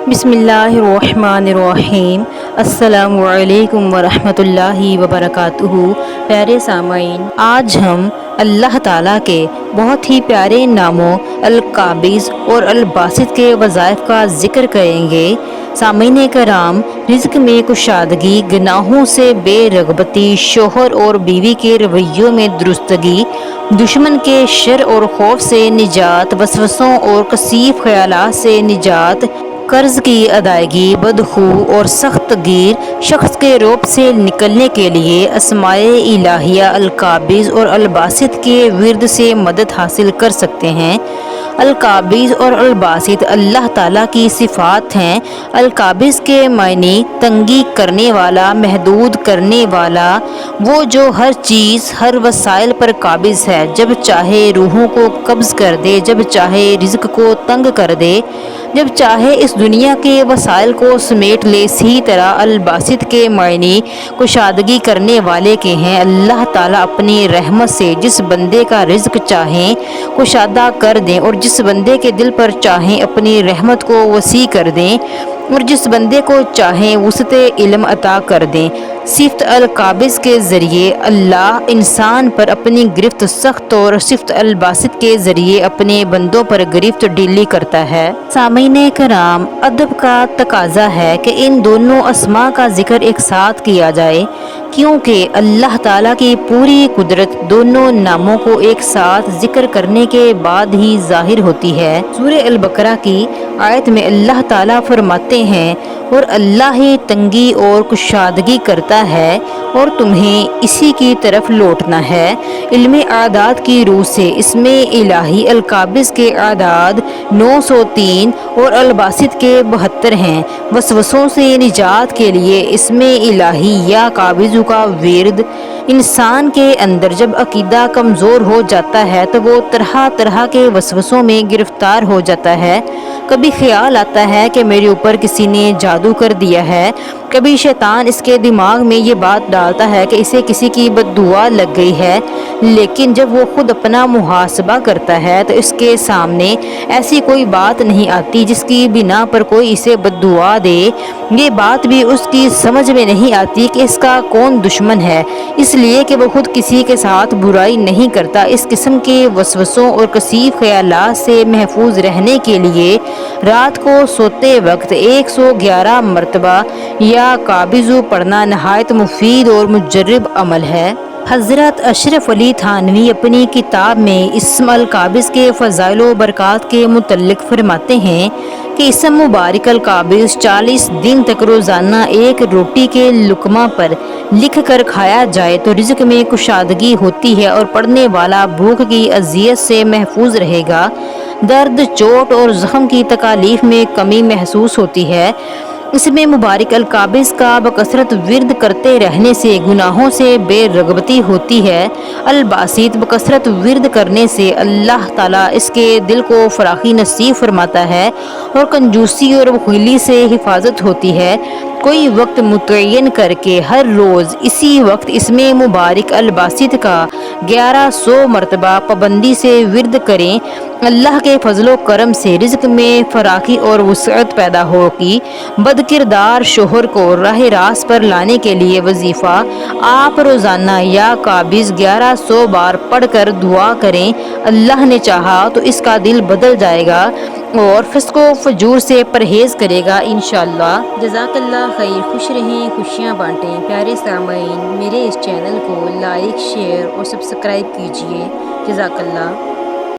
बिस्मिल्लाहिर्रहमानिर्रहीम। अस्सलामु अलैकुम वरहमतुल्लाहि वबरकातुहू। प्यारे सामाईन, आज हम अल्लाह ताला के बहुत ही प्यारे नामों अल-काबिज़ और अल-बासित के वज़ाइफ का ज़िक्र करेंगे। सामीन कराम, रिज़्क में कुशादगी, गुनाहों से बेरग़बती, शोहर और बीवी के रवैयों में दुरुस्तगी, दुश्मन के शर और खौफ से निजात, वसवसों और कसीफ ख्यालात से निजात, कर्ज की अदायगी, बदखू और सख्त गिर शख्स के रौब से निकलने के लिए अस्माए इलाहिया अल-काबिज़ और अल-बासित के विर्द से मदद हासिल कर सकते हैं। अल-काबिज़ और अल-बासित अल्लाह ताला की सिफ़ात हैं। अल-काबिज़ के मायने तंगी करने वाला, महदूद करने वाला, वो जो हर चीज़, हर वसाइल पर काबिज़ है, जब चाहे रूहों को कब्ज़ कर दे, जब चाहे रिज़्क को तंग कर दे, जब चाहे इस दुनिया के वसाइल को समेट ले। इसी तरह अल-बासित के मायने कुशादगी करने वाले के हैं। अल्लाह ताला अपनी रहमत से जिस बंदे का रिज़्क चाहें कुशादा कर दें और जिस बंदे के दिल पर चाहें अपनी रहमत को वसी कर दें और जिस बंदे को चाहें वुसअत इल्म अता कर दें। सिफ़त अल-काबिज़ के ज़रिए अल्लाह इंसान पर अपनी गिरफ्त सख्त और सिफ़त अल-बासित के ज़रिए अपने बंदों पर गिरफ्त ढीली करता है। सामीन कराम, अदब का तकाज़ा है कि इन दोनों अस्मा का ज़िक्र एक साथ किया जाए, क्योंकि अल्लाह ताला की पूरी कुदरत दोनों नामों को एक साथ ज़िक्र करने के बाद ही ज़ाहिर होती है। सूरह अल-बकरा की आयत में अल्लाह ताला फरमाते हैं, और अल्लाह ही तंगी और कुशादगी करता है और तुम्हें इसी की तरफ लौटना है। इल्म आदाद की रूह से इसमें इलाही अल-काबिज़ के आदाद 903 और अल-बासित के 72 हैं। वसवसों से निजात के लिए इसमें इलाही या काबिज़ का विर्द। इंसान के अंदर जब अकीदा कमज़ोर हो जाता है तो वो तरह तरह के वसवसों में गिरफ्तार हो जाता है। कभी ख्याल आता है कि मेरे ऊपर किसी ने जादू कर दिया है, कभी शैतान इसके दिमाग में ये बात डालता है कि इसे किसी की बद्दुआ लग गई है। लेकिन जब वो खुद अपना मुहासबा करता है तो इसके सामने ऐसी कोई बात नहीं आती जिसकी बिना पर कोई इसे बद्दुआ दे। ये बात भी उसकी समझ में नहीं आती कि इसका कौन दुश्मन है, इसलिए कि वो खुद किसी के साथ बुराई नहीं करता। इस किस्म के वसवसों और कसीफ ख्यालात से महफूज रहने के लिए रात को सोते वक्त 111 मरतबा या काबिज़ु पढ़ना नहायत मुफीद और मुजर्रब अमल है। हज़रत अशरफ अली थानवी अपनी किताब में इस्म अल-काबिज़ के फ़ज़ाइल व बरक़ात के मुतल्लिक़ फरमाते हैं कि इस्म मुबारक अल-काबिज़ 40 दिन तक रोज़ाना एक रोटी के लुक़मा पर लिख कर खाया जाए तो रिज़्क में कुशादगी होती है और पढ़ने वाला भूख की अज़ियत से महफूज रहेगा। दर्द, चोट और ज़ख्म की तकालीफ में कमी महसूस होती है। इसमें मुबारक अल-काबिज़ का बकसरत विर्द करते रहने से गुनाहों से बेरग़बती होती है। अल-बासित बकसरत विर्द करने से अल्लाह ताला इसके दिल को फ़राखी नसीब फरमाता है और कंजूसी और बख़ीली से हिफाजत होती है। कोई वक्त मुतय्यन करके हर रोज़ इसी वक्त इसमें मुबारक अल-बासित का 1100 मरतबा पाबंदी से विर्द करें। अल्लाह के फजलो करम से रिज़्क में फ़राखी और वुसअत पैदा होगी। बदकिरदार शोहर को राह रास्त पर लाने के लिए वजीफ़ा आप रोज़ाना या काबिज़ 1100 बार पढ़कर दुआ करें। अल्लाह ने चाहा तो इसका दिल बदल जाएगा और फिस्को फजूर से परहेज़ करेगा इंशाअल्लाह। जज़ाकल्लाह खैर। खुश रहें, खुशियाँ बाँटें। प्यारे सामाईन, मेरे इस चैनल को लाइक, शेयर और सब्सक्राइब कीजिए। जज़ाकल्लाह।